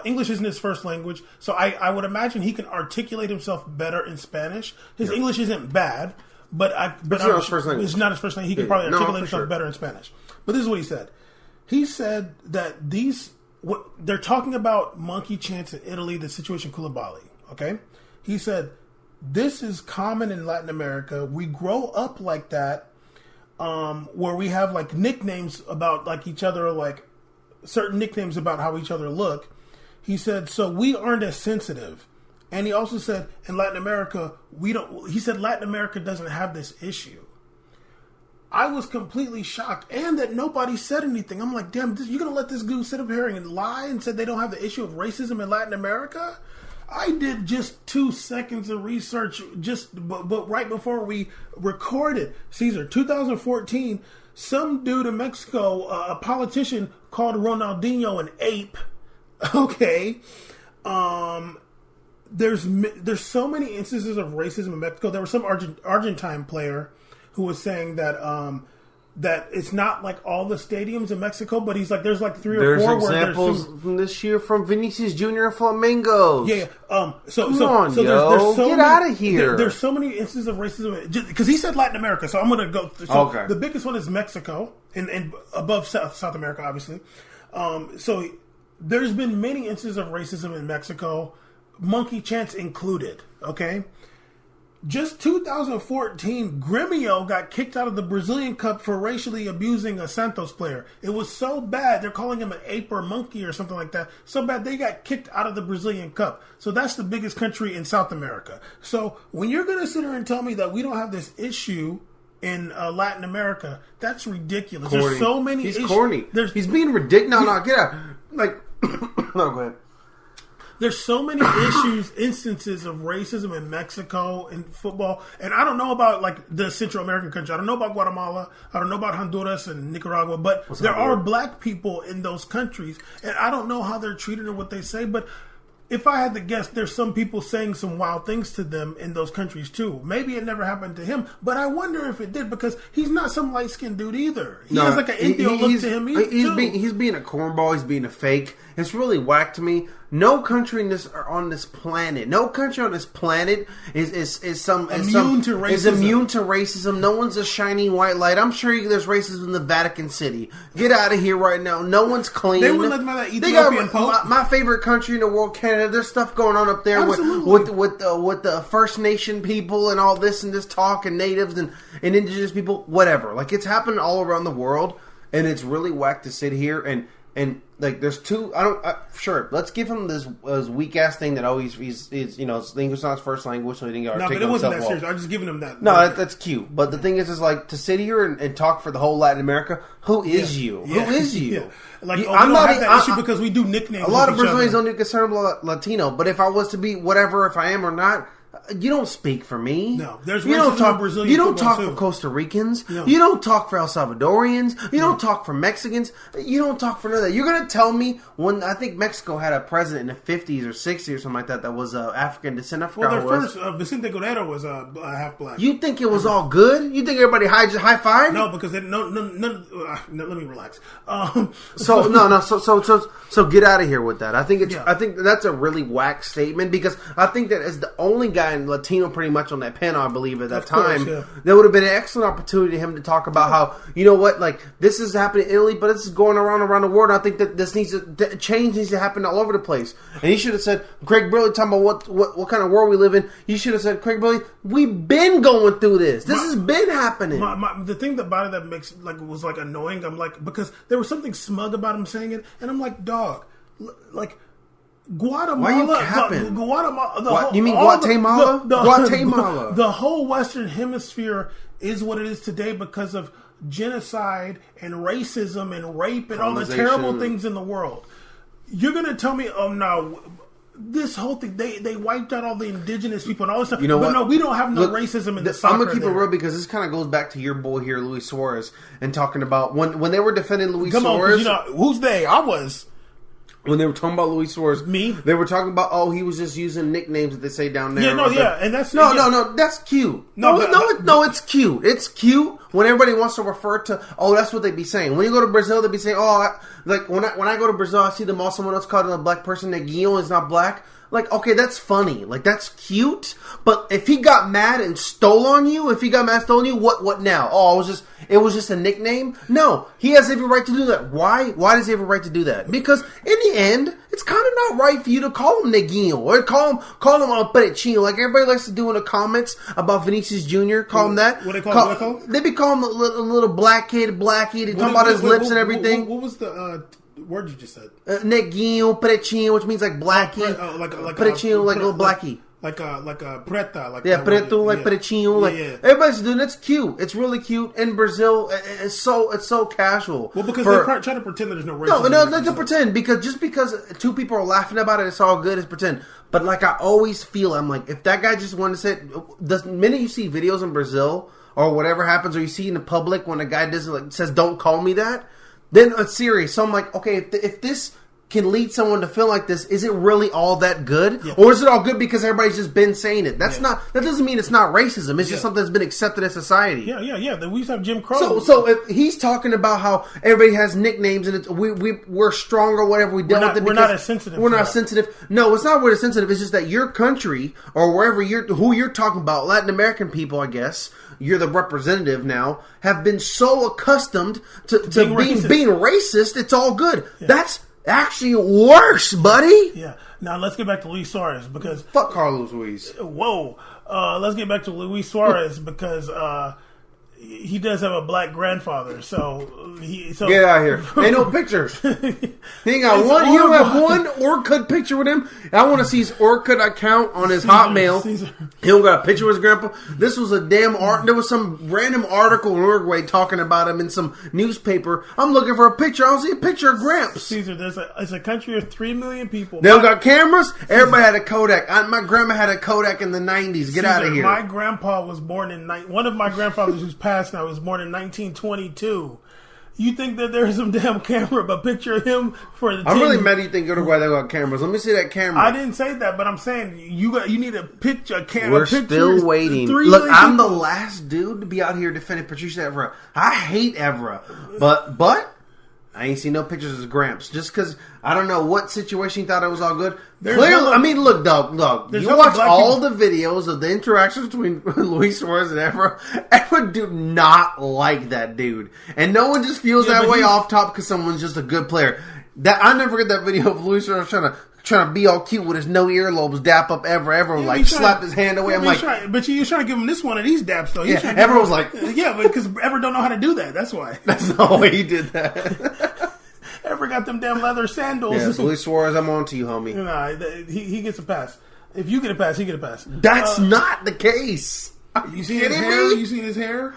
English isn't his first language, so I would imagine he can articulate himself better in Spanish. His English isn't bad, but it's not his first language. It's not his first language. He can probably articulate himself better in Spanish. But this is what he said. He said that they're talking about monkey chants in Italy, the situation Koulibaly. Okay, he said this is common in Latin America. We grow up like that, where we have like nicknames about like each other, like certain nicknames about how each other look. He said, so we aren't as sensitive. And he also said, in Latin America, he said Latin America doesn't have this issue. I was completely shocked, and that nobody said anything. I'm like, damn, you're going to let this dude sit up here and lie and said they don't have the issue of racism in Latin America? I did just 2 seconds of research but right before we recorded. Caesar, 2014, some dude in Mexico, a politician, called Ronaldinho an ape. Okay. there's so many instances of racism in Mexico. There was some Argentine player who was saying that that it's not like all the stadiums in Mexico, but he's like, there's like 3 or 4 where there's examples from this year from Vinicius Jr. and Flamingos. Yeah. So there's so get out of here. There's so many instances of racism because he said Latin America, so I'm going to go. So okay. The biggest one is Mexico, and above South America, obviously. So there's been many instances of racism in Mexico, Monkey Chants included. Okay. Just 2014, Grêmio got kicked out of the Brazilian Cup for racially abusing a Santos player. It was so bad, they're calling him an ape or monkey or something like that. So bad, they got kicked out of the Brazilian Cup. So that's the biggest country in South America. So when you're going to sit here and tell me that we don't have this issue in Latin America, that's ridiculous. Corny. There's so many issues. He's corny. He's being ridiculous. No, get out. Like, no, go ahead. There's so many instances of racism in Mexico in football, and I don't know about like the Central American country. I don't know about Guatemala. I don't know about Honduras and Nicaragua, but there are black people in those countries, and I don't know how they're treated or what they say. But if I had to guess, there's some people saying some wild things to them in those countries too. Maybe it never happened to him, but I wonder if it did because he's not some light skinned dude either. He has like an Indio look to him. He's being a cornball. He's being a fake. It's really whack to me. No country on this planet is immune to racism. No one's a shining white light. I'm sure there's racism in the Vatican City. Get out of here right now. No one's clean. They wouldn't let me that Ethiopian Pope. My favorite country in the world, Canada. There's stuff going on up there with the First Nation people and all this and this talk and natives and indigenous people. Whatever. Like it's happening all around the world, and it's really whack to sit here and like there's two. Sure. Let's give him this weak ass thing that always he's English is not his first language, so he didn't get articulate. No, but it wasn't that serious. I'm just giving him that. No, that's cute. But the thing is like to sit here and talk for the whole Latin America. Who is you? Yeah. Who is you? Yeah. Like we don't have that issue because we do nicknames. A lot of Brazilians don't get concerned about Latino, but if I was to be whatever, if I am or not. You don't speak for me. No, there's racism in Brazilian You don't talk too. for Costa Ricans. No. You don't talk for El Salvadorians. You don't talk for Mexicans. You don't talk for none of that. You're going to tell me when I think Mexico had a president in the 50s or 60s or something like that was African descent. I forgot their first Vicente Guerrero was half black. You think it was all good? You think everybody high five? No, because let me relax. So get out of here with that. I think that's a really whack statement because I think that as the only guy in Latino pretty much on that panel, I believe at that time, there would have been an excellent opportunity to him to talk about how, you know what, like this is happening in Italy, but this is going around the world. I think that this change needs to happen all over the place. And he should have said, Craig Burley talking about what kind of world we live in. You should have said, Craig Burley, we've been going through this. This has been happening. The thing about it that makes was annoying. I'm like, because there was something smug about him saying it, and I'm like, dog, like. Guatemala. Why are you capping? Guatemala. You mean Guatemala? Guatemala. The whole Western Hemisphere is what it is today because of genocide and racism and rape and all the terrible things in the world. You're going to tell me, oh no, this whole thing, they wiped out all the indigenous people and all this stuff. You know what? No, we don't have no racism in the soccer. I'm going to keep it real because this kind of goes back to your boy here, Luis Suarez, and talking about when they were defending Luis Suarez. Who's they? I was. When they were talking about Luis Suarez, they were talking about he was just using nicknames that they say down there. And that's that's cute. No, it's cute. It's cute when everybody wants to refer to. That's what they be saying. When you go to Brazil, they be saying, like when I go to Brazil, I see them all. Someone else called a black person that Guillaume is not black. Like, okay, that's funny. Like, that's cute. But if he got mad and stole on you, what now? It was just a nickname? No. He has every right to do that. Why? Why does he have a right to do that? Because in the end, it's kind of not right for you to call him Neguinho or call him Perechinho. Like everybody likes to do in the comments about Vinicius Jr. Call him that. What they call him? They be calling him a little blackie. They talk about his lips and everything. What was the word you just said? Neguinho, Perechinho, which means like blackie. Perechinho, like little blackie. Like a preta. Preto, like Perechinho. Everybody's doing it's cute. It's really cute. In Brazil, it's so casual. Well, because they try to pretend that there's no racism. No, let's pretend. Because just because two people are laughing about it, it's all good. It's pretend. But like I always feel, I'm like, if that guy just wanted to say, the minute you see videos in Brazil or whatever happens, or you see in the public when a guy doesn't says, "Don't call me that," then it's serious. So I'm like, okay, if this can lead someone to feel like this, is it really all that good? Yeah. Or is it all good because everybody's just been saying it? That doesn't mean it's not racism. It's just something that's been accepted in society. Yeah. We used to have Jim Crow. So if he's talking about how everybody has nicknames and we're strong or whatever, we're not as sensitive. We're not sensitive. No, it's not we're sensitive. It's just that your country or wherever who you're talking about, Latin American people, I guess, you're the representative now, have been so accustomed to being racist, it's all good. Yeah. That's actually worse, buddy. Yeah. Now let's get back to Luis Suarez because fuck Carlos Luis. Whoa. Let's get back to Luis Suarez because he does have a black grandfather. So get out of here. Ain't no pictures. He ain't got one. You don't have one Orkut picture with him. I want to see his Orkut account on his Hotmail. He don't got a picture with his grandpa. This was a damn art. There was some random article in Uruguay talking about him in some newspaper. I'm looking for a picture. I don't see a picture of Gramps. Caesar, it's a country of 3 million people. They don't got cameras. Everybody had a Kodak. My grandma had a Kodak in the 90s. Get out of here. My grandpa was born in one of my grandfathers who's passed now was born in 1922. You think that there's some damn camera, but picture of him for the. I'm really mad you think Uruguay they got cameras. Let me see that camera. I didn't say that, but I'm saying you need a picture. We're still waiting. Look, I'm the last dude to be out here defending Patricia Evra. I hate Evra, but I ain't seen no pictures of his Gramps. Just because I don't know what situation he thought it was all good. Clearly, I mean, look, dog. You watch all the videos of the interactions between Luis Suarez and Evra. Evra do not like that dude, and no one just feels that way off top because someone's just a good player. I never forget that video of Luis Suarez trying to be all cute with his no earlobes, dap up Evra slapped his hand away. I'm like, but you trying to give him this one of these daps though. Evra was like, yeah, because Evra don't know how to do that. That's why. That's not the way he did that. Ever got them damn leather sandals? Yeah, Luis Suarez, I'm on to you, homie. Nah, he gets a pass. If you get a pass, he get a pass. That's not the case. You seen his hair? You seen his hair?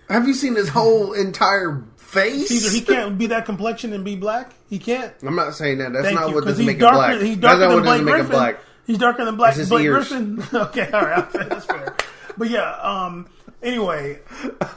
Have you seen his whole entire face? Caesar, he can't be that complexion and be black. He can't. I'm not saying that. That's not what doesn't make it black. He's darker than Blake Griffin. He's darker than Blake ears. Griffin. Okay, all right, that's fair. But yeah, anyway,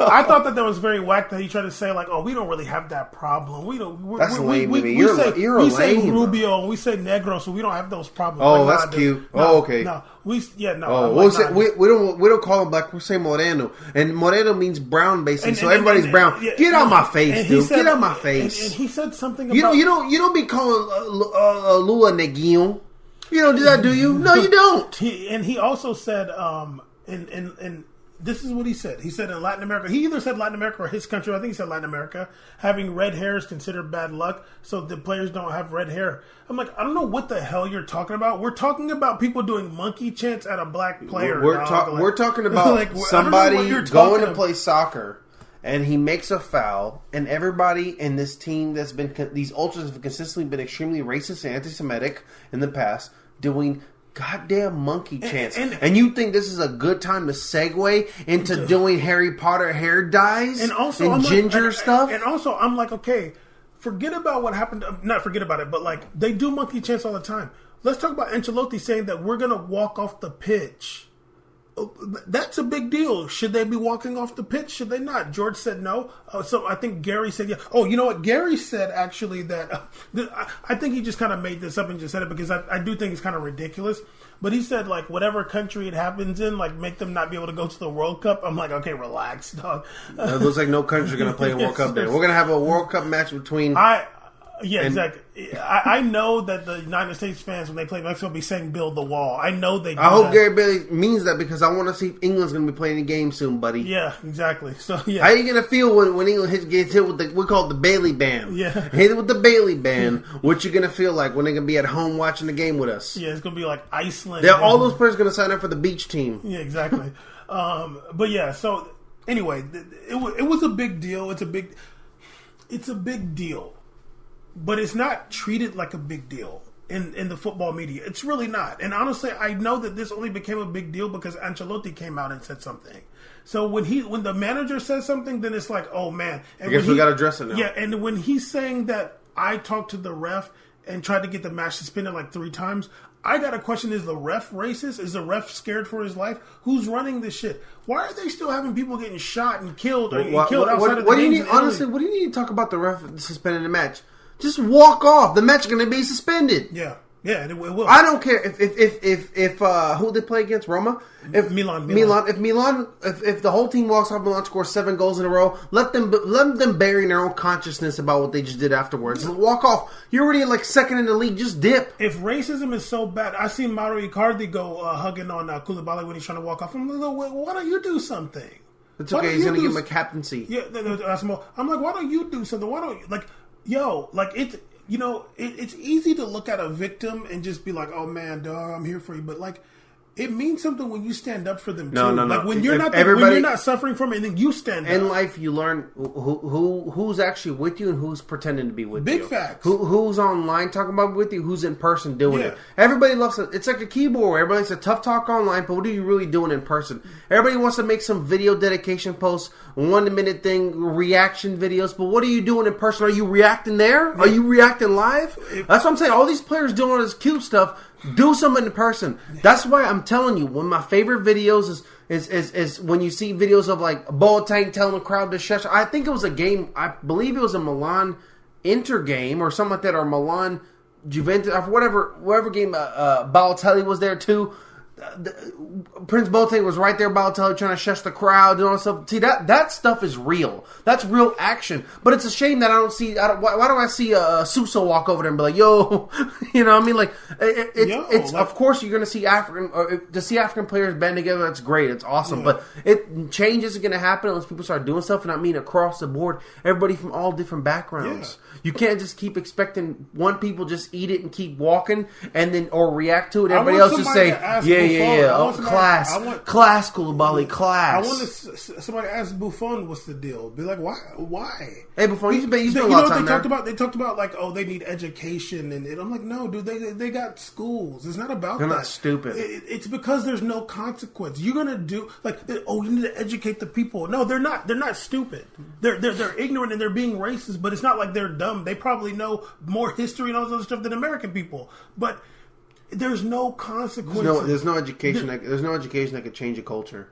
I thought that was very whack that he tried to say like, "Oh, we don't really have that problem. We don't." That's lame to me. We say Rubio and we say Negro, so we don't have those problems. Oh, like, that's cute. No, okay. No, we don't call him black. We say Moreno, and Moreno means brown, basically. So everybody's brown. Get out my face, dude. Get out my face. And he said something about you don't be calling Lua Neguinho. You don't do that, do you? No, you don't. He also said, and this is what he said. He said in Latin America, he either said Latin America or his country. I think he said Latin America. Having red hair is considered bad luck, so the players don't have red hair. I'm like, I don't know what the hell you're talking about. We're talking about people doing monkey chants at a black player. We're talking about somebody going to play soccer. And he makes a foul, and everybody in this team that's been these ultras have consistently been extremely racist and anti-Semitic in the past, doing goddamn monkey chants. And you think this is a good time to segue into doing Harry Potter hair dyes and also ginger stuff? And also, I'm like, okay, forget about what happened. Not forget about it, but like they do monkey chants all the time. Let's talk about Ancelotti saying that we're going to walk off the pitch. That's a big deal. Should they be walking off the pitch? Should they not? George said no. So I think Gary said yeah. Oh, you know what? Gary said actually that I think he just kind of made this up and just said it because I do think it's kind of ridiculous. But he said like whatever country it happens in, like make them not be able to go to the World Cup. I'm like, okay, relax, dog. It looks like no country's going to play a World Cup there. We're going to have a World Cup match between. Exactly. I know that the United States fans, when they play Mexico, will be saying "build the wall." I know they do. I hope Gary Bailey means that because I want to see if England's going to be playing a game soon, buddy. Yeah, exactly. So yeah, how are you going to feel when England gets hit with we call it the Bailey ban? Yeah, hit it with the Bailey ban. What you going to feel like when they're going to be at home watching the game with us? Yeah, it's going to be like Iceland. All those players going to sign up for the beach team. Yeah, exactly. But yeah, so anyway, it was a big deal. It's a big deal. But it's not treated like a big deal in the football media. It's really not. And honestly, I know that this only became a big deal because Ancelotti came out and said something. So when the manager says something, then it's like, oh man. And I guess we got to address it now. Yeah, and when he's saying that I talked to the ref and tried to get the match suspended like 3 times, I got a question. Is the ref racist? Is the ref scared for his life? Who's running this shit? Why are they still having people getting shot and killed or killed outside of the games? Honestly, what do you need to talk about the ref suspending the match? Just walk off. The match is going to be suspended. Yeah. Yeah, it will. I don't care if who they play against, Roma? If Milan. If the whole team walks off, Milan scores 7 goals in a row. Let them bury in their own consciousness about what they just did afterwards. Walk off. You're already like second in the league. Just dip. If racism is so bad, I seen Mauro Icardi go hugging on Koulibaly when he's trying to walk off. I'm like, why don't you do something? It's okay. He's going to give him a captaincy. Yeah, I'm like, why don't you do something? Why don't you it's. It's easy to look at a victim and just be like, "Oh man, dog, I'm here for you." But like, it means something when you stand up for them too. No. Like when you're when you're not suffering from it, and then you stand up. In life, you learn who's actually with you and who's pretending to be with you. Big facts. Who's online talking about with you, who's in person doing it. Everybody loves it. It's like a keyboard. Everybody's a tough talk online, but what are you really doing in person? Everybody wants to make some video dedication posts, 1-minute thing, reaction videos, but what are you doing in person? Are you reacting there? Are you reacting live? That's what I'm saying. All these players doing all this cute stuff. Do something in person. That's why I'm telling you, one of my favorite videos is when you see videos of like Boateng telling the crowd to shush. I think it was a game. I believe it was a Milan Inter game or something like that, or Milan Juventus, or whatever game. Balotelli was there too. Prince Boateng was right there, Balotelli trying to shush the crowd and all that stuff. See, that stuff is real. That's real action. But it's a shame that I don't see. Why do I see Suso walk over there and be like, "Yo," you know what I mean? Like, of course you're going to see African players band together. That's great. It's awesome. Yeah. But change isn't going to happen unless people start doing stuff. And I mean across the board, everybody from all different backgrounds. Yeah. You can't just keep expecting one people just eat it and keep walking, and then or react to it. Everybody else just say, "Yeah." Oh, class, Koulibaly, class. I want somebody ask Buffon what's the deal. Be like, why? Hey, Buffon, you spent a lot of time there. They talked about like, oh, they need education, and I'm like, no, dude, they got schools. It's not about They're that. Not stupid. It's because there's no consequence. You're gonna do like, oh, you need to educate the people. No, they're not. They're not stupid. They're ignorant and they're being racist, but it's not like they're dumb. They probably know more history and all this other stuff than American people, but there's no consequences. There's no education. There's no education that could change a culture.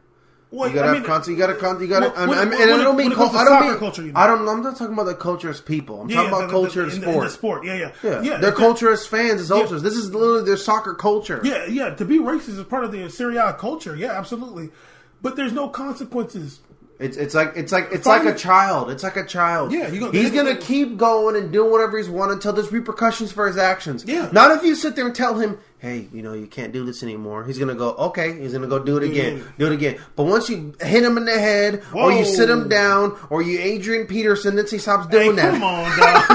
Well, you gotta have content. You gotta. And I don't mean culture. I'm not talking about the culture as people. I'm talking about culture as sport. The sport. Yeah. Their culture as fans, as ultras. This is literally their soccer culture. Yeah. To be racist is part of the Serie A culture. Yeah, absolutely. But there's no consequences. It's like a child. It's like a child. Yeah, he's gonna keep going and doing whatever he's wanting until there's repercussions for his actions. Yeah. Not if you sit there and tell him, hey, you can't do this anymore. He's gonna go, okay. He's gonna go do it again. Do it again. But once you hit him in the head, or you sit him down, or you Adrian Peterson, then he stops doing that. Come on, dog.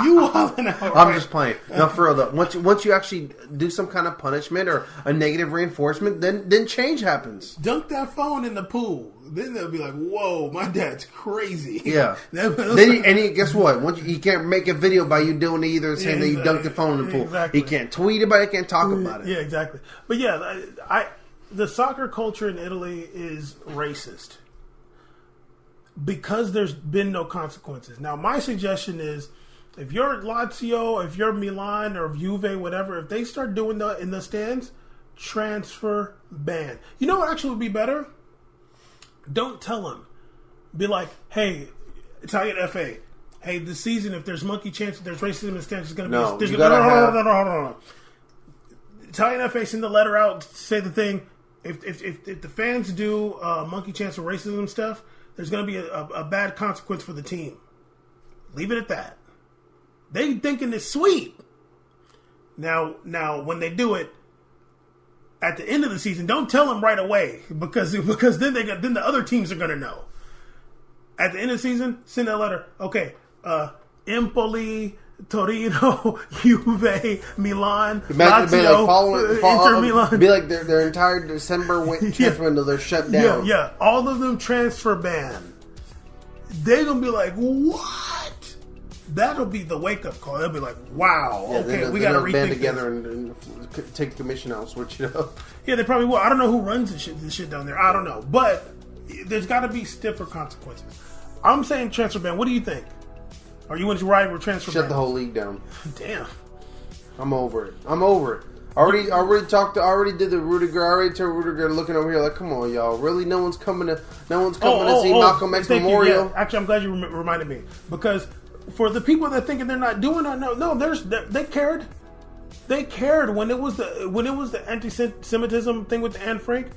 You wilding out. I'm just playing. No, for real though. Once you actually do some kind of punishment or a negative reinforcement, then change happens. Dunk that phone in the pool. Then they'll be like, "Whoa, my dad's crazy." Yeah. Guess what? He can't make a video by you doing either, saying that you dunked the phone in the pool. Exactly. He can't tweet about it. He can't talk about it. Yeah, exactly. But the soccer culture in Italy is racist because there's been no consequences. Now, my suggestion is, if you're Lazio, if you're Milan or Juve, whatever, if they start doing that in the stands, transfer ban. You know what actually would be better? Don't tell them. Be like, hey, Italian FA, hey, this season, if there's monkey chance, if there's racism in the stands, it's going to be... No. Italian FA send the letter out, say the thing, if the fans do monkey chance or racism stuff, there's going to be a bad consequence for the team. Leave it at that. They thinking it's sweet. Now, when they do it, at the end of the season, don't tell them right away because then the other teams are going to know. At the end of the season, send that letter. Okay, Empoli, Torino, Juve, Milan, Lazio, Inter Milan. Be like their entire December transfer window, they're shut down. Yeah, all of them transfer ban. They're going to be like, what? That'll be the wake-up call. They'll be like, wow, okay, we got to rethink band together and take the commission out, switch it up. Yeah, they probably will. I don't know who runs this shit down there. I don't know. But there's got to be stiffer consequences. I'm saying transfer ban. What do you think? Are you going to ride with transfer ban? Shut the whole league down. Damn. I'm over it. I already did the Rudiger. I already told Rudiger looking over here like, come on, y'all. Really? No one's coming to see Malcolm X Memorial? Yeah. Actually, I'm glad you reminded me. Because for the people that thinking they're not doing it, no, they cared. They cared when it was the anti-Semitism thing with Anne Frank.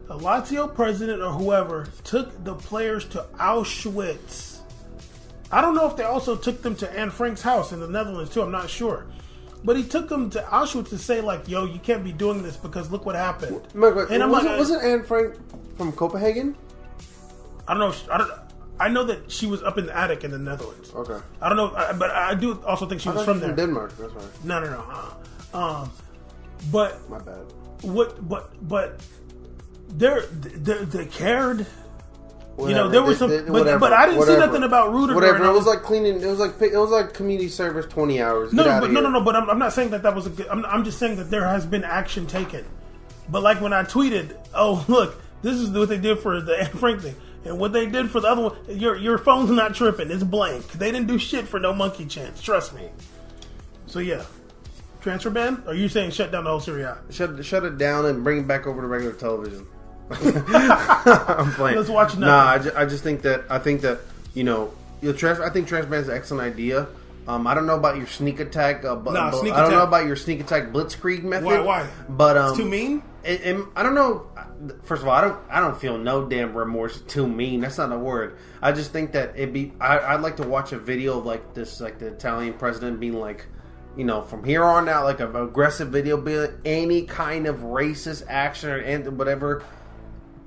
The Lazio president or whoever took the players to Auschwitz. I don't know if they also took them to Anne Frank's house in the Netherlands too. I'm not sure. But he took them to Auschwitz to say, like, yo, you can't be doing this because look what happened. And wasn't Anne Frank from Copenhagen? I don't know. I know that she was up in the attic in the Netherlands. Okay. I don't know, but I do also think she was from there. From Denmark. That's right. No. But my bad. But they cared. Whatever. You know, there was some, but I didn't see nothing about Rudiger. Whatever. It was like cleaning. It was like community service, 20 hours. No. But I'm not saying that was a good. I'm just saying that there has been action taken. But like when I tweeted, oh look, this is what they did for the Anne Frank thing, and what they did for the other one. Your phone's not tripping. It's blank. They didn't do shit for no monkey chance. Trust me. So yeah, transfer ban. Or are you saying shut down the whole Serie A? Shut it down and bring it back over to regular television. I'm playing. Let's watch nothing. I just think that I think transfer ban is an excellent idea. I don't know about your sneak attack. I don't know about your sneak attack blitzkrieg method. Why? But it's too mean. I don't know. First of all, I don't feel no damn remorse. Too mean. That's not a word. I just think that I'd like to watch a video of like this, like the Italian president being like, you know, from here on out, like an aggressive video, be like any kind of racist action or whatever.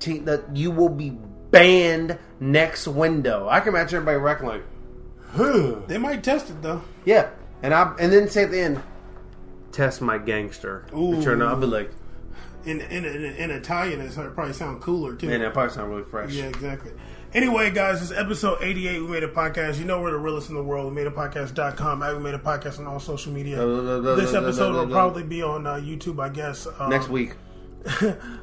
That you will be banned next window. I can imagine everybody reacting like, They might test it though. Yeah, and then say at the end, test my gangster. Ooh. I'll be like, in Italian, it probably sound cooler too. Man, that probably sound really fresh. Yeah, exactly. Anyway, guys, this is episode 88. We Made a Podcast. You know we're the realest in the world. We Made a Podcast.com. We Made a Podcast on all social media. This episode will probably be on YouTube, I guess. Next week.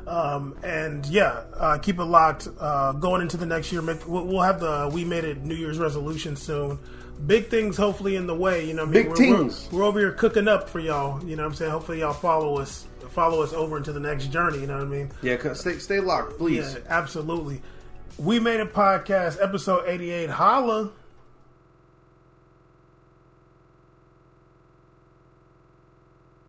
And yeah, keep it locked. Going into the next year, we'll have the We Made It New Year's resolution soon. Big things hopefully in the way. You know what I mean? Big things. We're over here cooking up for y'all. You know what I'm saying? Hopefully y'all follow us over into the next journey. You know what I mean? Yeah, stay locked, please. Yeah, absolutely. We Made a Podcast, episode 88. Holla.